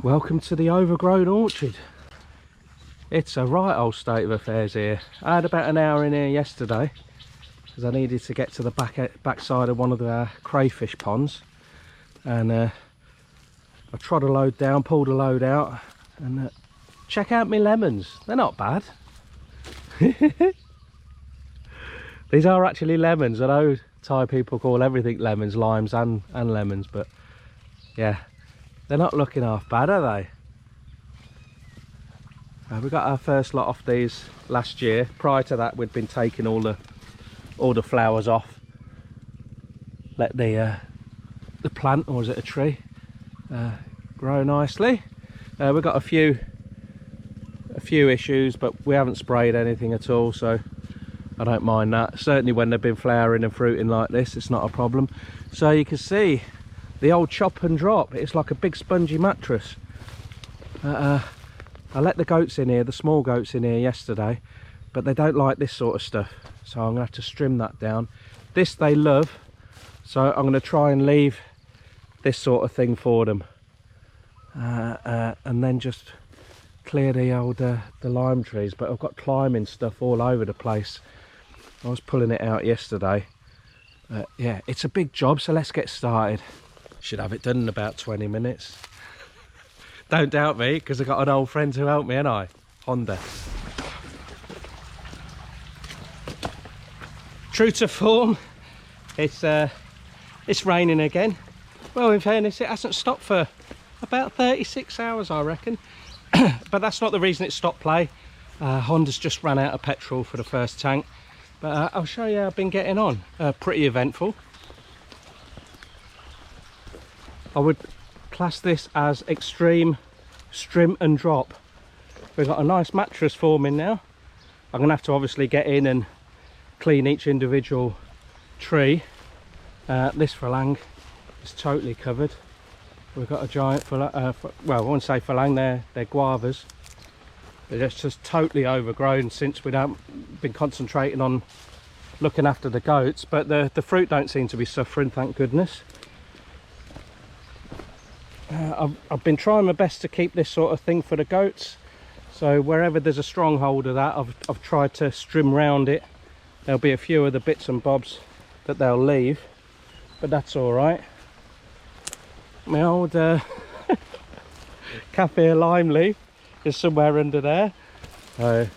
Welcome to the overgrown orchard. It's a right old state of affairs here. I had about an hour in here yesterday because I needed to get to the back side of one of the crayfish ponds, and I trod a load down, pulled a load out, and check out my lemons. They're not bad. These are actually lemons. I know Thai people call everything lemons, limes and lemons, but yeah, they're not looking half bad, are they? We got our first lot off these last year. Prior to that, we'd been taking all the flowers off. Let the plant, or is it a tree, grow nicely. We've got a few issues, but we haven't sprayed anything at all, so I don't mind that. Certainly when they've been flowering and fruiting like this, it's not a problem. So you can see the old chop and drop. It's like a big spongy mattress. I let the goats in here, the small goats in here yesterday, but they don't like this sort of stuff, so I'm gonna have to trim that down. This they love, so I'm gonna try and leave this sort of thing for them, and then just clear the old the lime trees. But I've got climbing stuff all over the place. I was pulling it out yesterday. Yeah, it's a big job, so let's get started. Should have it done in about 20 minutes. Don't doubt me, because I've got an old friend who helped me, ain't I? Honda. True to form, it's raining again. Well, in fairness, it hasn't stopped for about 36 hours, I reckon. But that's not the reason it stopped play. Honda's just ran out of petrol for the first tank. But I'll show you how I've been getting on. Pretty eventful. I would class this as extreme strim and drop. We've got a nice mattress forming now. I'm gonna have to obviously get in and clean each individual tree. This phalang is totally covered. We've got a giant well, I won't say phalang, they're guavas. They're just totally overgrown since we haven't been concentrating on looking after the goats, but the fruit don't seem to be suffering, thank goodness. I've been trying my best to keep this sort of thing for the goats, so wherever there's a stronghold of that, I've tried to strim round it. There'll be a few of the bits and bobs that they'll leave, but that's all right. My old kaffir lime leaf is somewhere under there. Oh,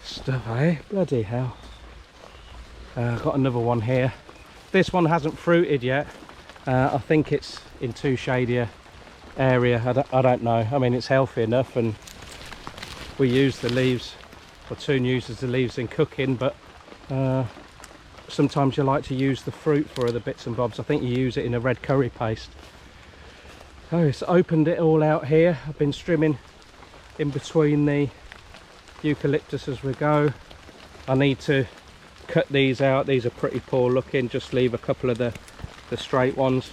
stuff, eh? Bloody hell. I've got another one here. This one hasn't fruited yet. I think it's in too shady a area. I don't know. I mean, it's healthy enough, and we use the leaves, or Toon uses the leaves in cooking, but sometimes you like to use the fruit for other bits and bobs. I think you use it in a red curry paste. Oh, it's opened it all out here. I've been strimming in between the eucalyptus as we go. I need to cut these out. These are pretty poor looking. Just leave a couple of the straight ones.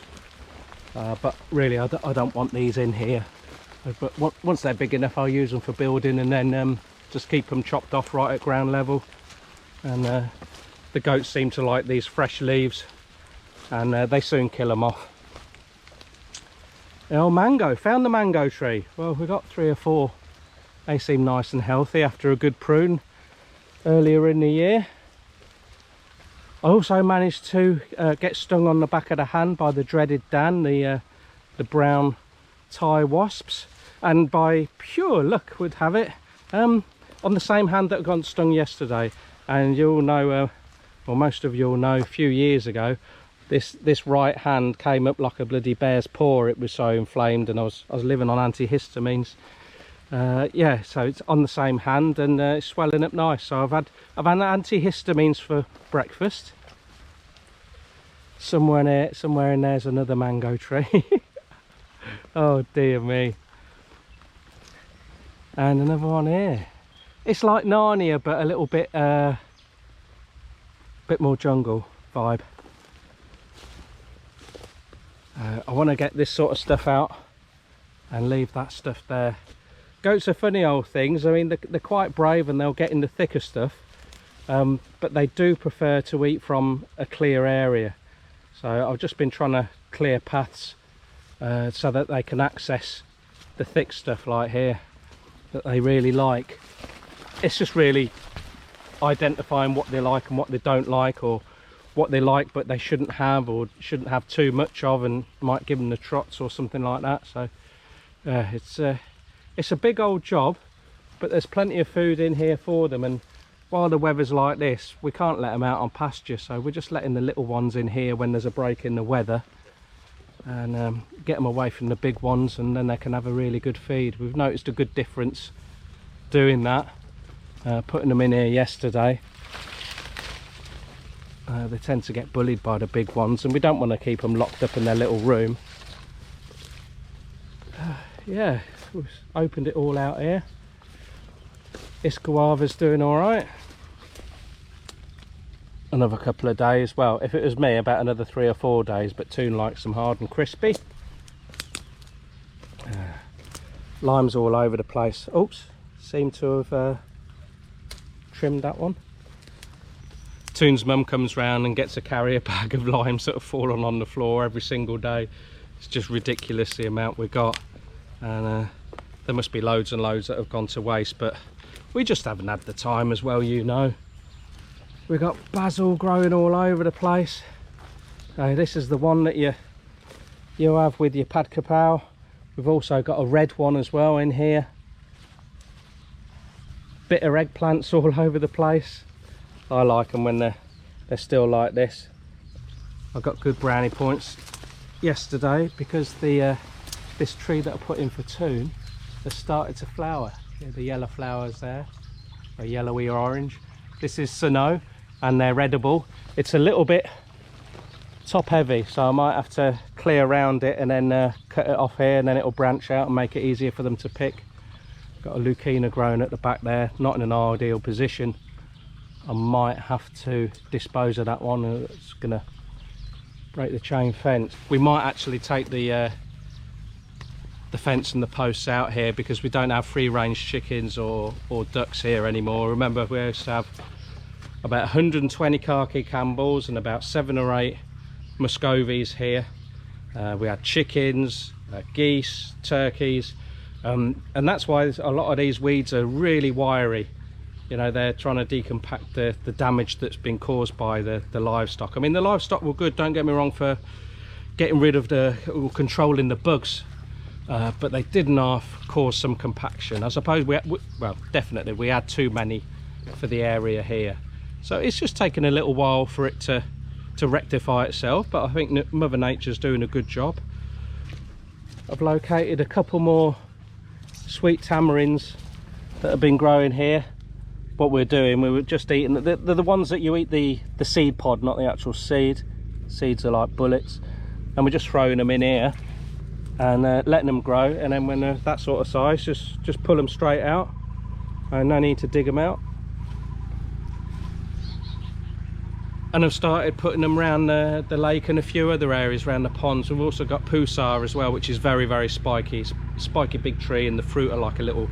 But really, I don't want these in here. But once they're big enough, I'll use them for building, and then just keep them chopped off right at ground level. And the goats seem to like these fresh leaves, and they soon kill them off. Oh, mango, found the mango tree. Well, we got 3 or 4. They seem nice and healthy after a good prune earlier in the year. I also managed to get stung on the back of the hand by the dreaded Dan, the brown Thai wasps, and by pure luck would have it, on the same hand that got stung yesterday. And you'll know, or most of you'll know, a few years ago, this right hand came up like a bloody bear's paw. It was so inflamed, and I was living on antihistamines. Yeah, so it's on the same hand, and it's swelling up nice. So I've had antihistamines for breakfast. Somewhere in there's another mango tree. Oh dear me. And another one here. It's like Narnia, but a little bit more jungle vibe. I want to get this sort of stuff out and leave that stuff there. Goats are funny old things. I mean, they're quite brave, and they'll get in the thicker stuff, but they do prefer to eat from a clear area. So I've just been trying to clear paths so that they can access the thick stuff like here that they really like. It's just really identifying what they like and what they don't like, or what they like but they shouldn't have or shouldn't have too much of, and might give them the trots or something like that. So it's a big old job, but there's plenty of food in here for them, and while the weather's like this we can't let them out on pasture, so we're just letting the little ones in here when there's a break in the weather, and get them away from the big ones, and then they can have a really good feed. We've noticed a good difference doing that, putting them in here yesterday. They tend to get bullied by the big ones, and we don't want to keep them locked up in their little room. Yeah, we've opened it all out here. Iscawava's doing all right. Another couple of days, well, if it was me, about another 3 or 4 days, but Toon likes them hard and crispy. Limes all over the place. Oops, seem to have trimmed that one. Toon's mum comes round and gets a carrier bag of limes that have fallen on the floor every single day. It's just ridiculous the amount we got, and there must be loads and loads that have gone to waste, but we just haven't had the time as well, you know. We've got basil growing all over the place. This is the one that you have with your pad kapow. We've also got a red one as well in here. Bitter eggplants all over the place. I like them when they're still like this. I got good brownie points yesterday because this tree that I put in for Toon has started to flower. Yeah, the yellow flowers there are yellowy or orange. This is Sano, and they're edible. It's a little bit top heavy, so I might have to clear around it and then cut it off here, and then it'll branch out and make it easier for them to pick. Got a Lucina growing at the back there, not in an ideal position. I might have to dispose of that one. It's gonna break the chain fence. We might actually take the fence and the posts out here, because we don't have free range chickens or ducks here anymore. Remember, we used to have about 120 khaki Campbells and about 7 or 8 Muscovies here. We had chickens, geese, turkeys, and that's why a lot of these weeds are really wiry. You know, they're trying to decompact the damage that's been caused by the livestock. I mean, the livestock were good, don't get me wrong, for getting rid of or controlling the bugs, but they did cause some compaction. I suppose well, definitely we had too many for the area here, so it's just taken a little while for it to rectify itself, but I think Mother Nature's doing a good job. I've located a couple more sweet tamarins that have been growing here. What we're doing, we were just eating they're the ones that you eat the seed pod, not the actual seed. Seeds are like bullets, and we're just throwing them in here and letting them grow, and then when they're that sort of size, just pull them straight out, and no need to dig them out. And I've started putting them around the lake and a few other areas around the ponds. We've also got pusa as well, which is very, very spiky. Spiky big tree, and the fruit are like a little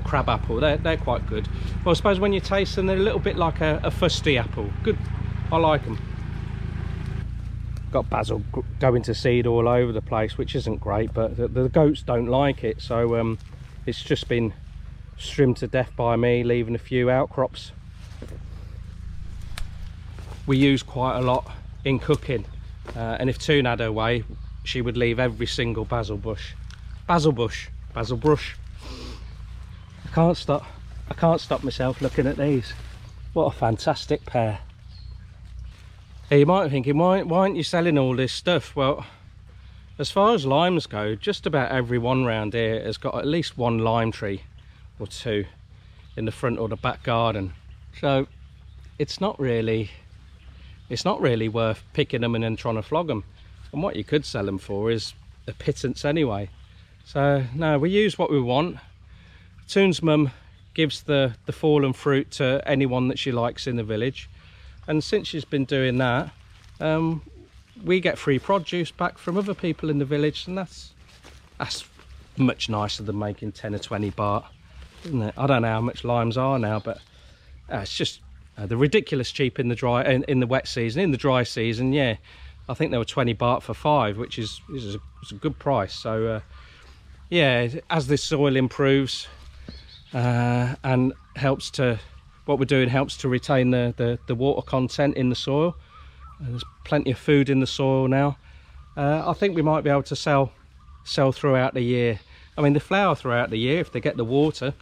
crab apple. They're quite good. Well, I suppose when you taste them, they're a little bit like a fusty apple. Good, I like them. Got basil going to seed all over the place, which isn't great, but the goats don't like it, so it's just been trimmed to death by me, leaving a few outcrops. We use quite a lot in cooking, and if Toon had her way, she would leave every single basil brush. I can't stop myself looking at these. What a fantastic pair. Hey, you might be thinking, why aren't you selling all this stuff? Well, as far as limes go, just about everyone round here has got at least one lime tree or two in the front or the back garden, so it's not really worth picking them and then trying to flog them. And what you could sell them for is a pittance anyway. So no, we use what we want. Toon's mum gives the fallen fruit to anyone that she likes in the village, and since she's been doing that, we get free produce back from other people in the village, and that's much nicer than making 10 or 20 baht, isn't it? I don't know how much limes are now, but it's just they're ridiculous cheap in the wet season. In the dry season, yeah, I think they were 20 baht for 5, which is a good price. So yeah, as the soil improves and helps to, what we're doing helps to retain the water content in the soil. There's plenty of food in the soil now. I think we might be able to sell throughout the year. I mean, they flower throughout the year if they get the water.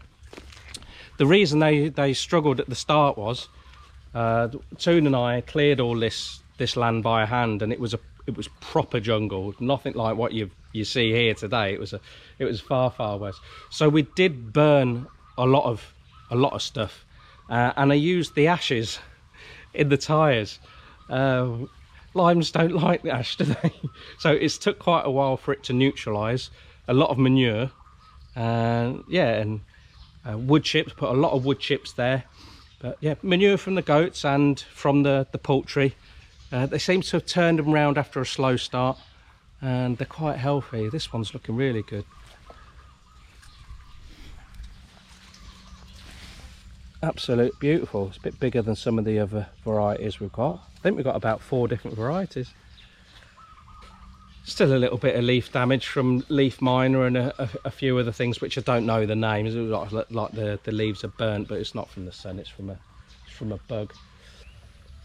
The reason they struggled at the start was Toon and I cleared all this land by hand, and it was proper jungle, nothing like what you see here today. It was far worse. So we did burn a lot of stuff, and I used the ashes in the tyres. Limes don't like the ash, do they? So it's took quite a while for it to neutralise. A lot of manure, and yeah, and wood chips. Put a lot of wood chips there. But yeah, manure from the goats and from the poultry. They seem to have turned them round after a slow start, and they're quite healthy. This one's looking really good. Absolute beautiful. It's a bit bigger than some of the other varieties we've got. I think we've got about 4 different varieties. Still a little bit of leaf damage from leaf miner and a few other things which I don't know the names. Like the leaves are burnt, but it's not from the sun, it's from a bug.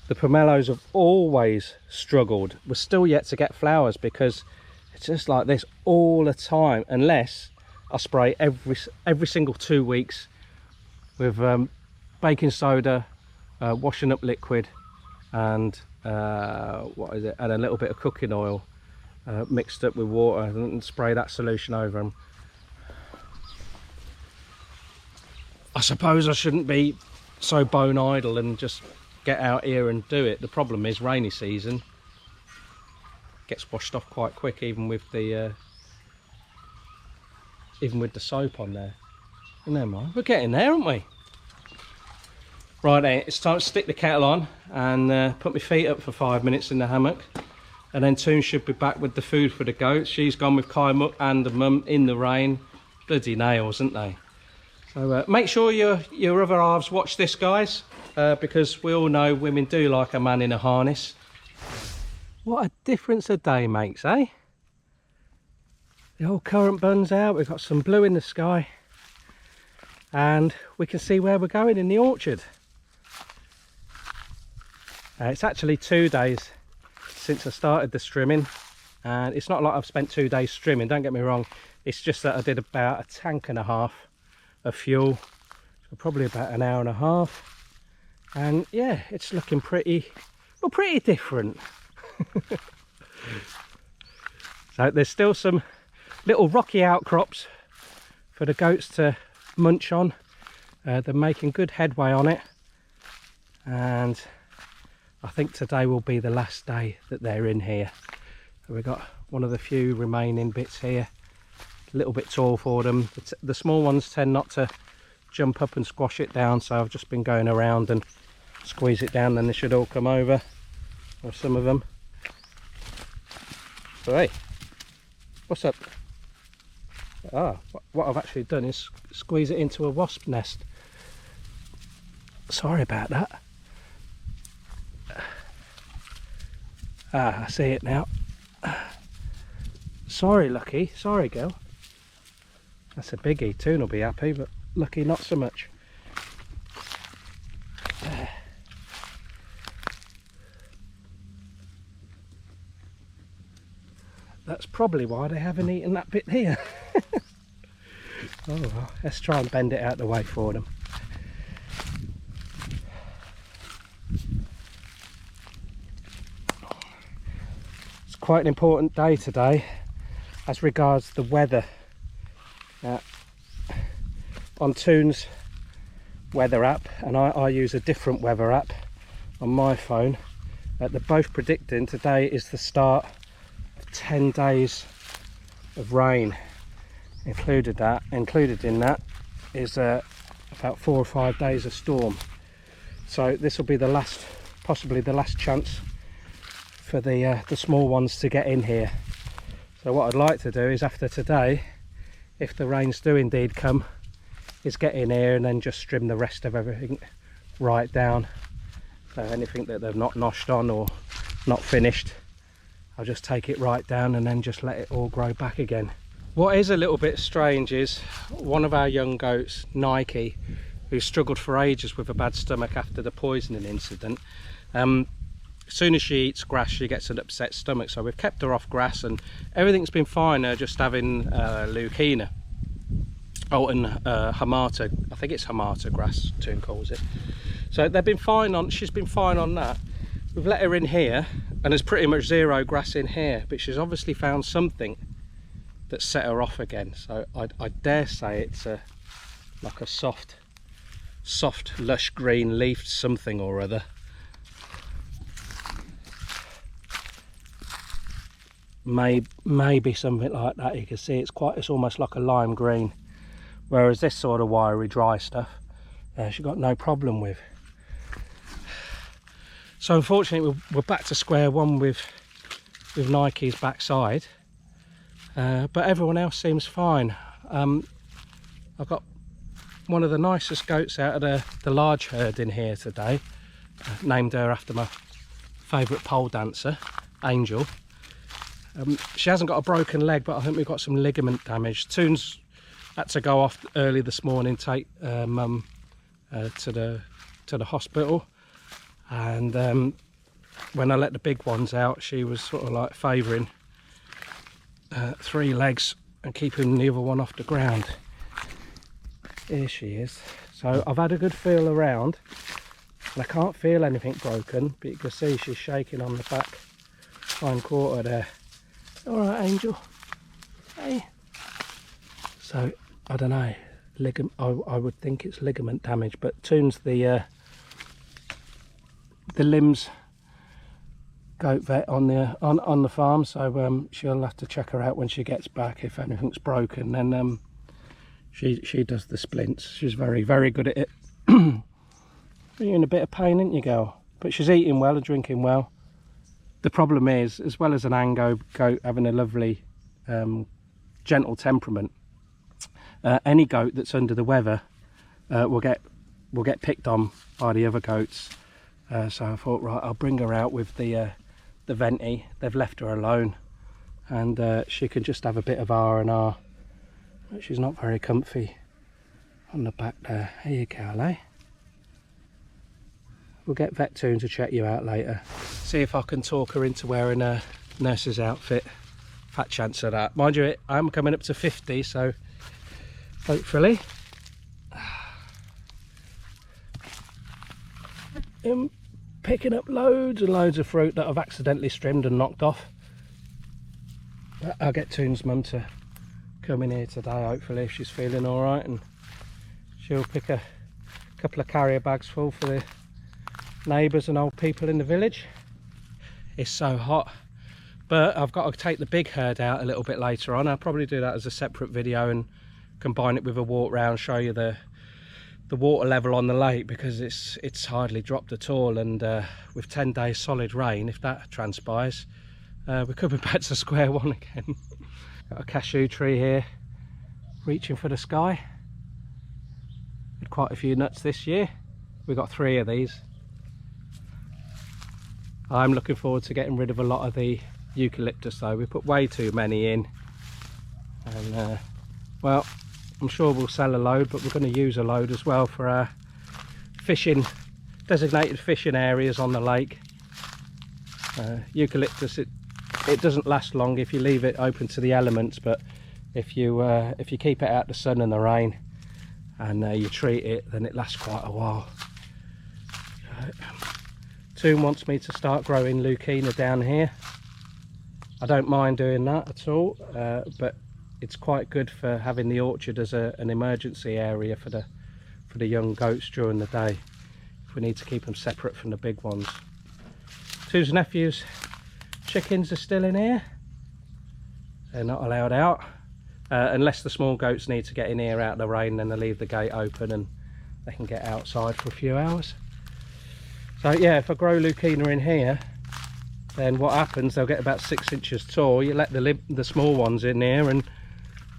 The pomelos have always struggled. We're still yet to get flowers because it's just like this all the time, unless I spray every single 2 weeks with baking soda, washing up liquid, and what is it? And a little bit of cooking oil mixed up with water, and spray that solution over them. I suppose I shouldn't be so bone idle and just get out here and do it. The problem is rainy season gets washed off quite quick, even with the soap on there. Never mind, we're getting there, aren't we? Right then, it's time to stick the kettle on and put my feet up for 5 minutes in the hammock, and then Toon should be back with the food for the goats. She's gone with Kai Muk and the mum in the rain. Bloody nails, aren't they? So make sure your other halves watch this, guys, because we all know women do like a man in a harness. What a difference a day makes, eh? The old currant bun's out, we've got some blue in the sky, and we can see where we're going in the orchard. It's actually 2 days since I started the strimming, and it's not like I've spent 2 days strimming, don't get me wrong. It's just that I did about 1.5 tanks of fuel, so probably about 1.5 hours, and yeah, it's looking pretty different. So there's still some little rocky outcrops for the goats to munch on. They're making good headway on it, and I think today will be the last day that they're in here. So we've got one of the few remaining bits here, a little bit tall for them. The small ones tend not to jump up and squash it down, so I've just been going around and squeeze it down, then they should all come over, or some of them. So hey, what's up? What I've actually done is squeeze it into a wasp nest. Sorry about that. I see it now. Sorry, Lucky. Sorry, girl. That's a biggie. Toon will be happy, but Lucky not so much. That's probably why they haven't eaten that bit here. Oh well, let's try and bend it out the way for them. It's quite an important day today as regards the weather. On Toon's weather app, and I use a different weather app on my phone, they're both predicting today is the start of 10 days of rain. Included in that is about 4 or 5 days of storm. So this will be the last, possibly the last chance for the small ones to get in here. So what I'd like to do is, after today, if the rains do indeed come, is get in here and then just trim the rest of everything right down. So anything that they've not noshed on or not finished, I'll just take it right down and then just let it all grow back again. What is a little bit strange is one of our young goats, Nike, who struggled for ages with a bad stomach after the poisoning incident. As soon as she eats grass, she gets an upset stomach, so we've kept her off grass and everything's been fine. Just having leukemia. Oh, and hamata, I think it's hamata grass, Toon calls it. So they've been fine on, she's been fine on that. We've let her in here and there's pretty much zero grass in here, but she's obviously found something that set her off again. So I dare say it's like a soft lush green leafed something or other. Maybe something like that. You can see it's almost like a lime green, whereas this sort of wiry dry stuff she's got no problem with. So unfortunately we're back to square one with Nike's backside, but everyone else seems fine. I've got one of the nicest goats out of the large herd in here today. Named her after my favourite pole dancer, Angel. She hasn't got a broken leg, but I think we've got some ligament damage. Toon's had to go off early this morning, take Mum to the hospital, and when I let the big ones out, she was sort of like favouring 3 legs and keeping the other one off the ground. Here she is. So I've had a good feel around and I can't feel anything broken, but you can see she's shaking on the back hind quarter there. All right, Angel. Hey. So I don't know, I would think it's ligament damage, but Toon's the limbs goat vet on the farm, so she'll have to check her out when she gets back. If anything's broken, then she does the splints. She's very, very good at it. You're in a bit of pain, aren't you, girl? But she's eating well and drinking well. The problem is, as well as an Ango goat having a lovely gentle temperament, any goat that's under the weather will get picked on by the other goats. So I thought, right, I'll bring her out with the venti. They've left her alone, and she can just have a bit of R&R. But she's not very comfy on the back there. Here you go, Leigh. We'll get Vet Toon to check you out later. See if I can talk her into wearing a nurse's outfit. Fat chance of that. Mind you, I'm coming up to 50, so hopefully. I'm picking up loads and loads of fruit that I've accidentally trimmed and knocked off. But I'll get Toon's mum to come in here today, hopefully, if she's feeling all right, and she'll pick a couple of carrier bags full for the neighbours and old people in the village. It's so hot, but I've got to take the big herd out a little bit later on. I'll probably do that as a separate video and combine it with a walk round, show you the water level on the lake, because it's hardly dropped at all, and with 10 days solid rain, if that transpires, we could be back to square one again. Got a cashew tree here reaching for the sky. Had quite a few nuts this year. We got 3 of these. I'm looking forward to getting rid of a lot of the eucalyptus though. We put way too many in, and well, I'm sure we'll sell a load, but we're going to use a load as well for our fishing, designated fishing areas on the lake. Eucalyptus, it doesn't last long if you leave it open to the elements, but if you keep it out the sun and the rain, and you treat it, then it lasts quite a while. Toon wants me to start growing leukemia down here. I don't mind doing that at all, but it's quite good for having the orchard as an emergency area for the young goats during the day, if we need to keep them separate from the big ones. Toon's nephew's chickens are still in here. They're not allowed out unless the small goats need to get in here out of the rain, then they leave the gate open and they can get outside for a few hours. So yeah, if I grow leukemia in here, then what happens, they'll get about 6 inches tall. You let the small ones in here and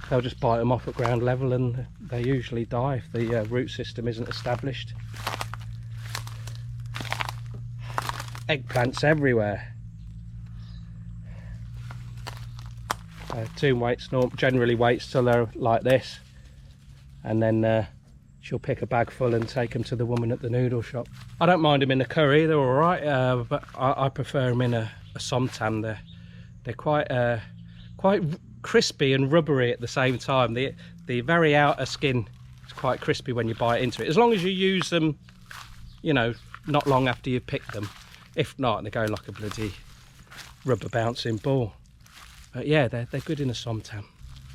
they'll just bite them off at ground level, and they usually die if the root system isn't established. Eggplants everywhere. Toon generally waits till they're like this, and then she'll pick a bag full and take them to the woman at the noodle shop. I don't mind them in a curry, they're all right, but I prefer them in a somtam. They're quite crispy and rubbery at the same time. The very outer skin is quite crispy when you bite into it, as long as you use them, you know, not long after you pick them. If not, they go like a bloody rubber bouncing ball. But yeah, they're good in a somtam.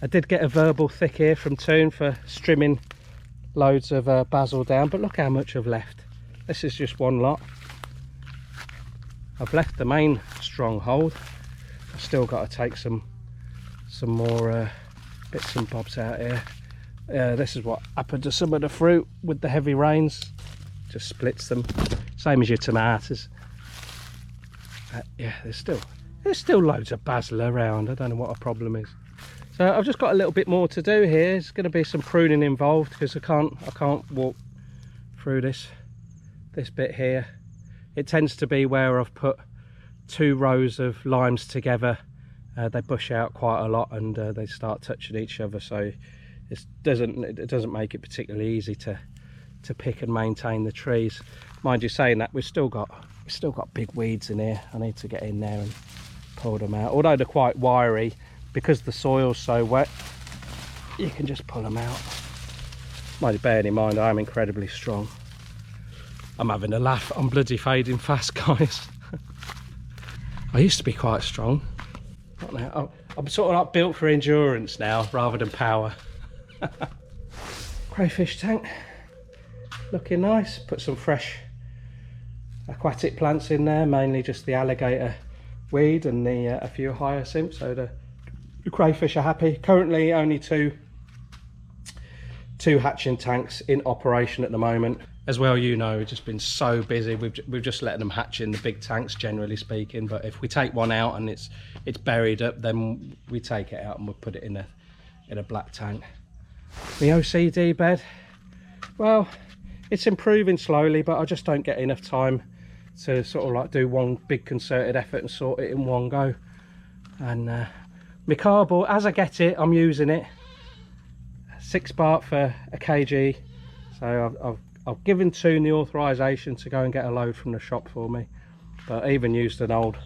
I did get a verbal thick ear from Toon for strimming loads of basil down, but look how much I've left. This is just one lot. I've left the main stronghold. I've still got to take some more bits and bobs out here. This is what happened to some of the fruit with the heavy rains. Just splits them, same as your tomatoes. Yeah, there's still loads of basil around. I don't know what a problem is. So I've just got a little bit more to do here. There's going to be some pruning involved because I can't walk through this bit here. It tends to be where I've put 2 rows of limes together. They bush out quite a lot and they start touching each other, so it doesn't make it particularly easy to pick and maintain the trees. Mind you, saying that, we've still got big weeds in here. I need to get in there and pull them out. Although they're quite wiry, because the soil's so wet, you can just pull them out. Mind you, bearing in mind I am incredibly strong. I'm having a laugh. I'm bloody fading fast, guys. I used to be quite strong. Not now. I'm sort of like built for endurance now rather than power. Crayfish tank, looking nice. Put some fresh aquatic plants in there, mainly just the alligator weed and a few hyacinths, so the crayfish are happy. Currently only two hatching tanks in operation at the moment. As well, you know, we've just been so busy. We've just let them hatch in the big tanks, generally speaking. But if we take one out and it's buried up, then we take it out and we'll put it in a black tank. The OCD bed, well, it's improving slowly, but I just don't get enough time to sort of like do one big concerted effort and sort it in one go. And my cardboard, as I get it, I'm using it. 6 baht for a kg. So I've given Toon the authorisation to go and get a load from the shop for me. But I even used an old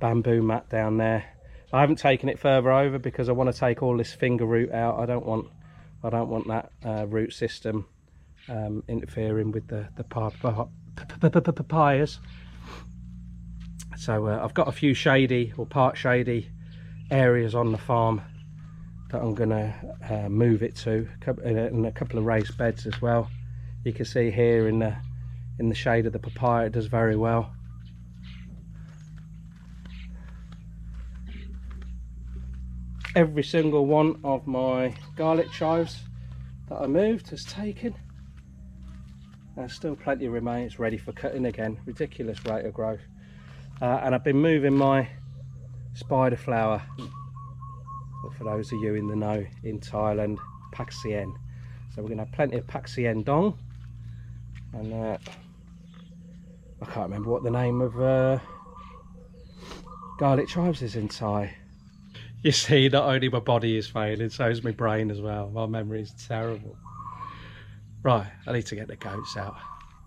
bamboo mat down there. I haven't taken it further over because I want to take all this finger root out. I don't want that root system interfering with the papayas. So I've got a few shady or part shady areas on the farm that I'm gonna move it to, and a couple of raised beds as well. You can see here in the shade of the papaya, it does very well. Every single one of my garlic chives that I moved has taken. There's still plenty remains ready for cutting again. Ridiculous rate of growth. And I've been moving my spider flower, or for those of you in the know, in Thailand, pak sien. So we're going to have plenty of pak sien dong. And I can't remember what the name of garlic chives is in Thai. You see, not only my body is failing, so is my brain as well. My memory is terrible. Right, I need to get the goats out.